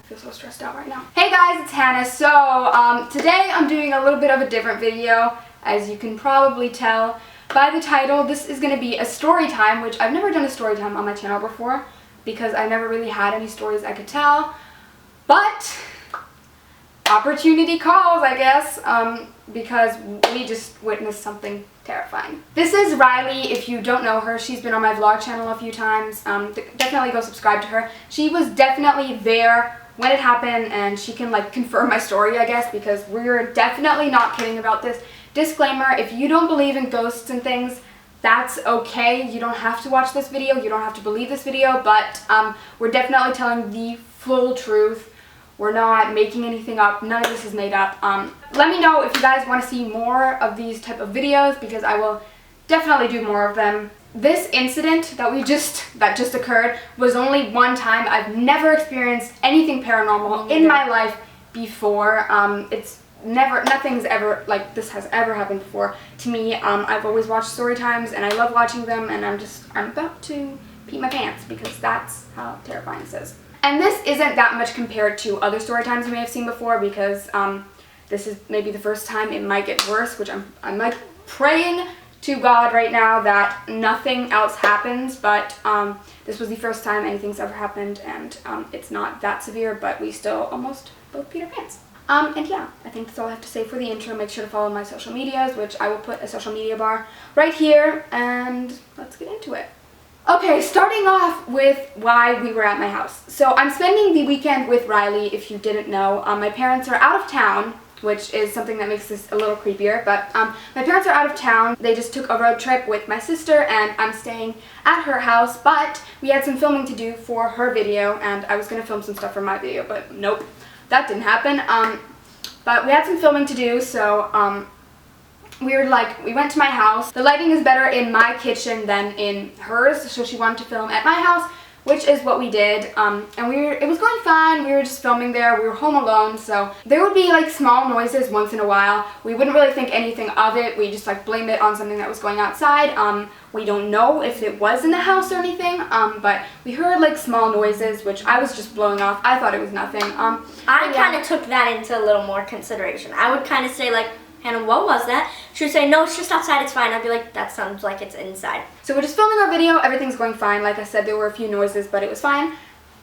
feel so stressed out right now. Hey guys, it's Hannah. So today I'm doing a little bit of a different video. As you can probably tell by the title, this is going to be a story time, which I've never done a story time on my channel before because I never really had any stories I could tell. But opportunity calls, I guess, because we just witnessed something terrifying. This is Riley. If you don't know her, she's been on my vlog channel a few times. Definitely go subscribe to her. She was definitely there when it happened, and she can like confirm my story, I guess, because we're definitely not kidding about this. Disclaimer, if you don't believe in ghosts and things, that's okay. You don't have to watch this video. You don't have to believe this video, but we're definitely telling the full truth. We're not making anything up. None of this is made up. Let me know if you guys want to see more of these type of videos, because I will definitely do more of them. This incident that just occurred was only one time. I've never experienced anything paranormal in my life before. Nothing's ever like this has ever happened before to me. I've always watched story times and I love watching them, and I'm about to pee my pants because that's how terrifying this is. And this isn't that much compared to other story times you may have seen before, because this is maybe the first time. It might get worse, which I'm like praying to God right now that nothing else happens, but this was the first time anything's ever happened, and it's not that severe, but we still almost both peed our pants. And yeah, I think that's all I have to say for the intro. Make sure to follow my social medias, which I will put a social media bar right here, and let's get into it. Okay, starting off with why we were at my house. So I'm spending the weekend with Riley, if you didn't know. My parents are out of town, which is something that makes this a little creepier, but my parents are out of town. They just took a road trip with my sister, and I'm staying at her house, but we had some filming to do for her video, and I was going to film some stuff for my video, but nope, that didn't happen. But we had some filming to do, so we went to my house. The lighting is better in my kitchen than in hers, so she wanted to film at my house, which is what we did. And it was going fine. We were just filming there. We were home alone, so there would be like small noises once in a while. We wouldn't really think anything of it. We just like blame it on something that was going outside. We don't know if it was in the house or anything, but we heard like small noises, which I was just blowing off. I thought it was nothing. I kind of took that into a little more consideration. I would kind of say like, Hannah, what was that? She would say, no, it's just outside, it's fine. I'd be like, that sounds like it's inside. So we're just filming our video, everything's going fine. Like I said, there were a few noises, but it was fine.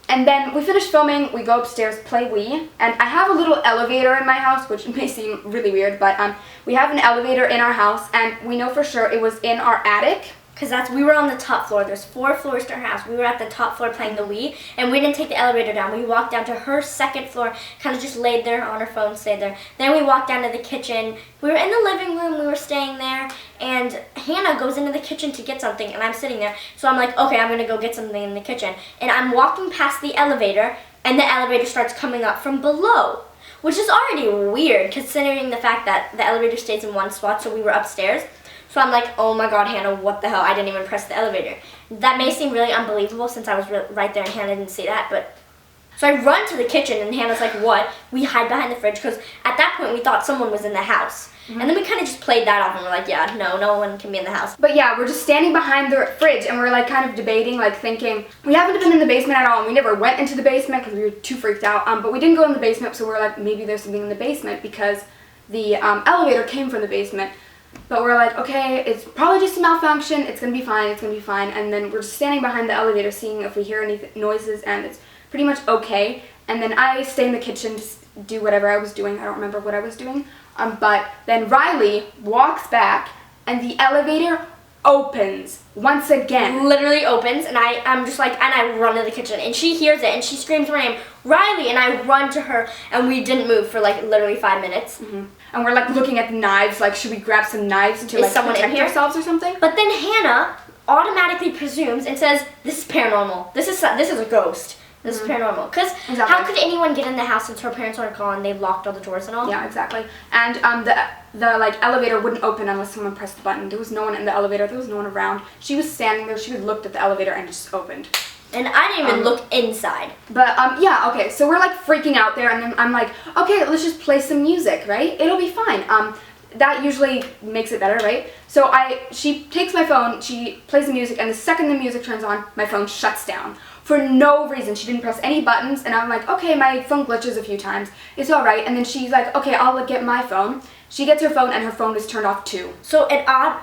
And then we finished filming, we go upstairs, play Wii, and I have a little elevator in my house, which may seem really weird, but we have an elevator in our house, and we know for sure it was in our attic. Because we were on the top floor. There's 4 floors to our house. We were at the top floor playing the Wii, and we didn't take the elevator down. We walked down to her second floor, kind of just laid there on her phone, stayed there. Then we walked down to the kitchen. We were in the living room. We were staying there, and Hannah goes into the kitchen to get something, and I'm sitting there. So I'm like, okay, I'm going to go get something in the kitchen. And I'm walking past the elevator, and the elevator starts coming up from below, which is already weird considering the fact that the elevator stays in one spot, so we were upstairs. So I'm like, oh my god, Hannah, what the hell? I didn't even press the elevator. That may seem really unbelievable since I was right there and Hannah didn't see that, but... So I run to the kitchen and Hannah's like, what? We hide behind the fridge because at that point we thought someone was in the house. Mm-hmm. And then we kind of just played that off and we're like, yeah, no one can be in the house. But yeah, we're just standing behind the fridge and we're like kind of debating, like thinking, we haven't been in the basement at all, and we never went into the basement because we were too freaked out. But we didn't go in the basement, so we're like, maybe there's something in the basement because the elevator came from the basement. But we're like, okay, it's probably just a malfunction, it's gonna be fine, and then we're just standing behind the elevator seeing if we hear any noises, and it's pretty much okay. And then I stay in the kitchen to do whatever I was doing. I don't remember what I was doing. But then Riley walks back, and the elevator opens once again. Literally opens, and I'm just like, and I run to the kitchen, and she hears it, and she screams my name, Riley, and I run to her, and we didn't move for like literally 5 minutes. Mm-hmm. And we're like looking at the knives, like should we grab some knives to like protect ourselves or something? But then Hannah automatically presumes and says, this is paranormal. This is a ghost. This is paranormal. Because how could anyone get in the house since her parents aren't gone? They locked all the doors and all. Yeah, exactly. And the like elevator wouldn't open unless someone pressed the button. There was no one in the elevator. There was no one around. She was standing there. She had looked at the elevator and it just opened. And I didn't even look inside. But yeah, okay. So we're like freaking out there, and then I'm like, okay, let's just play some music, right? It'll be fine. That usually makes it better, right? So she takes my phone, she plays the music, and the second the music turns on, my phone shuts down. for no reason. She didn't press any buttons, and I'm like, okay, my phone glitches a few times. It's all right. And then she's like, okay, I'll get my phone. She gets her phone, and her phone is turned off too. So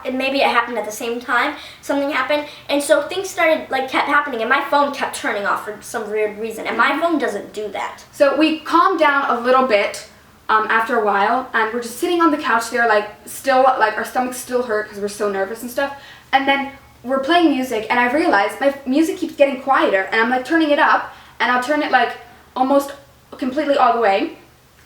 maybe it happened at the same time. Something happened, and so things started kept happening, and my phone kept turning off for some weird reason, and my phone doesn't do that. So we calmed down a little bit after a while, and we're just sitting on the couch there, still, our stomachs still hurt because we're so nervous and stuff. And then we're playing music, and I realize my music keeps getting quieter, and I'm turning it up, and I'll turn it almost completely all the way,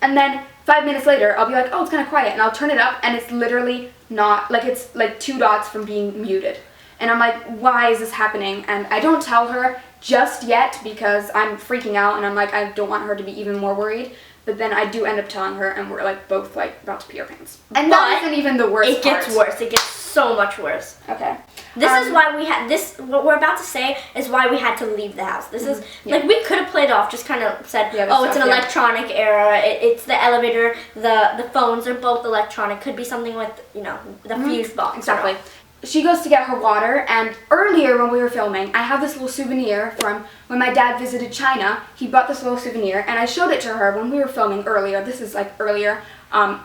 and then 5 minutes later I'll be like, oh, it's kind of quiet, and I'll turn it up, and it's literally not, it's 2 dots from being muted. And I'm like, why is this happening? And I don't tell her just yet because I'm freaking out, and I'm like, I don't want her to be even more worried. But then I do end up telling her, and we're both about to pee our pants. And that isn't even the worst part. It gets worse. It gets so much worse. Okay. This is why we had this. What we're about to say is why we had to leave the house. This is we could have played off, just kind of said, oh, it's an electronic era. It's the elevator. The phones are both electronic. Could be something with the fuse box. Exactly. She goes to get her water, and earlier when we were filming, I have this little souvenir from when my dad visited China. He bought this little souvenir, and I showed it to her when we were filming earlier. This is earlier, an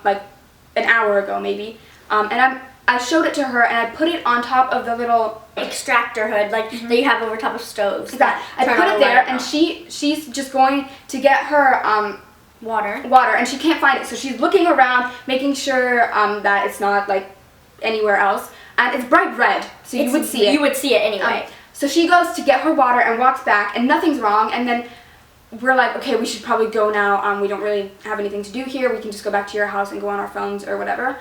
hour ago maybe. And I showed it to her, and I put it on top of the little extractor hood, that you have over top of stoves. Exactly. I put it there, and she's just going to get her water, and she can't find it, so she's looking around, making sure that it's not anywhere else. And it's bright red, so you would see it. You would see it anyway. So she goes to get her water and walks back, and nothing's wrong. And then we're like, okay, we should probably go now. We don't really have anything to do here. We can just go back to your house and go on our phones or whatever.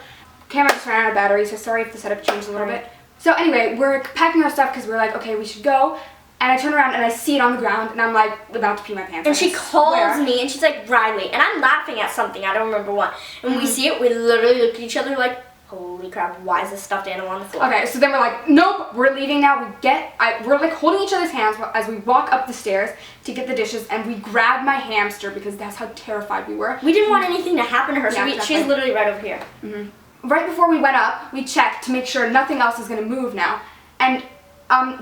Camera just ran out of battery, so sorry if the setup changed a little bit. So anyway, we're packing our stuff because we're like, okay, we should go. And I turn around and I see it on the ground, and I'm about to pee my pants. And she calls me, and she's like, Riley. And I'm laughing at something, I don't remember what. And we see it, we literally look at each other like, holy crap, why is this stuffed animal on the floor? Okay, so then we're like, nope, we're leaving now. We're holding each other's hands as we walk up the stairs to get the dishes, and we grab my hamster because that's how terrified we were. We didn't want anything to happen to her, so exactly. She's literally right over here. Right before we went up, we checked to make sure nothing else is going to move now. And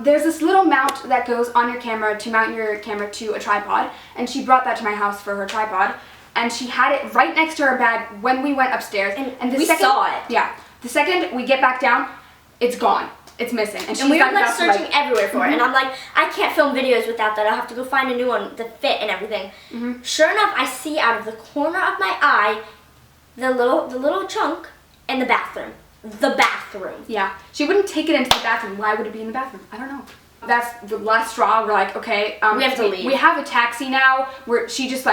there's this little mount that goes on your camera to mount your camera to a tripod, and she brought that to my house for her tripod. And she had it right next to her bag when we went upstairs. And we saw it. Yeah. The second we get back down, it's gone. It's missing. And we were searching everywhere for it. And I'm like, I can't film videos without that. I'll have to go find a new one to fit and everything. Sure enough, I see out of the corner of my eye the little chunk in the bathroom. The bathroom. Yeah. She wouldn't take it into the bathroom. Why would it be in the bathroom? I don't know. That's the last straw. We're like, okay, we have to leave. We have a taxi now. Where she just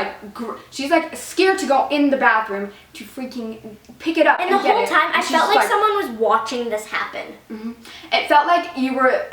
she's scared to go in the bathroom to freaking pick it up. And the whole time, I felt like someone was watching this happen. It felt like you were,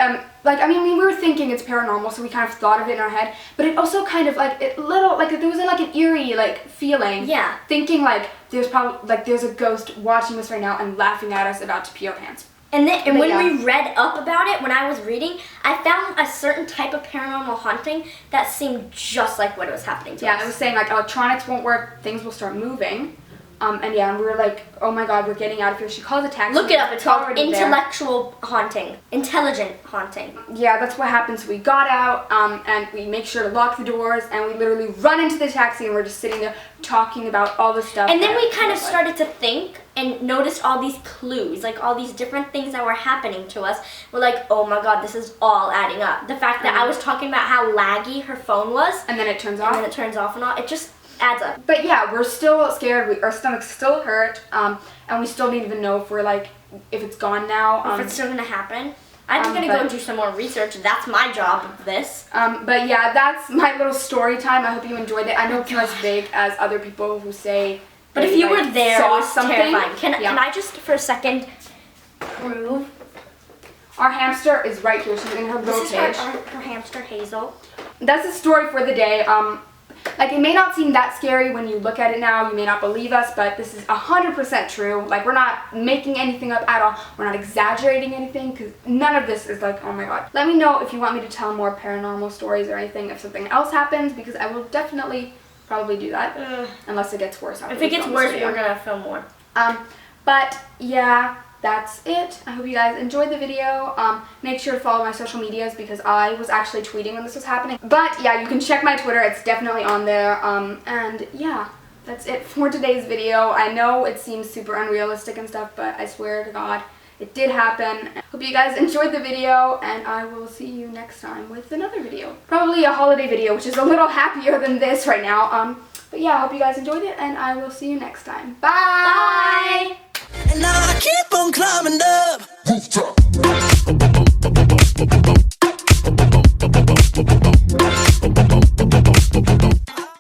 we were thinking it's paranormal, so we kind of thought of it in our head. But it also kind of there was an eerie feeling. Yeah. Thinking there's probably there's a ghost watching us right now and laughing at us about to pee our pants. And when we read up about it, when I was reading, I found a certain type of paranormal haunting that seemed just like what was happening to us. Yeah, it was saying electronics won't work, things will start moving. And we were like, oh my god, we're getting out of here. She calls a taxi. Look it up, it's called intellectual haunting. Intelligent haunting. Yeah, that's what happened. So we got out, and we make sure to lock the doors, and we literally run into the taxi, and we're just sitting there talking about all this stuff. And then we kind of started to think and noticed all these clues, all these different things that were happening to us. We're like, oh my god, this is all adding up. The fact that I was talking about how laggy her phone was. And then it turns off. And then it turns off and all. It just adds up. But yeah, we're still scared. Our stomachs still hurt, and we still don't even know if we're if it's gone now. If it's still gonna happen. I'm gonna go do some more research. That's my job of this. But yeah, that's my little story time. I hope you enjoyed it. I know it's not as big as other people who say. But if you were there, it was something terrifying. Can I just for a second prove? Our hamster is right here. She's in her little cage. Her hamster Hazel. That's the story for the day. It may not seem that scary when you look at it now. You may not believe us, but this is 100% true. We're not making anything up at all. We're not exaggerating anything, because none of this is oh my god. Let me know if you want me to tell more paranormal stories or anything if something else happens, because I will definitely probably do that, unless it gets worse. If it gets worse, we're gonna film more. But yeah, that's it. I hope you guys enjoyed the video. Make sure to follow my social medias because I was actually tweeting when this was happening. But yeah, you can check my Twitter. It's definitely on there. And yeah, that's it for today's video. I know it seems super unrealistic and stuff, but I swear to God, it did happen. Hope you guys enjoyed the video, and I will see you next time with another video. Probably a holiday video, which is a little happier than this right now. But yeah, I hope you guys enjoyed it, and I will see you next time. Bye! Bye! And now I keep on climbing up.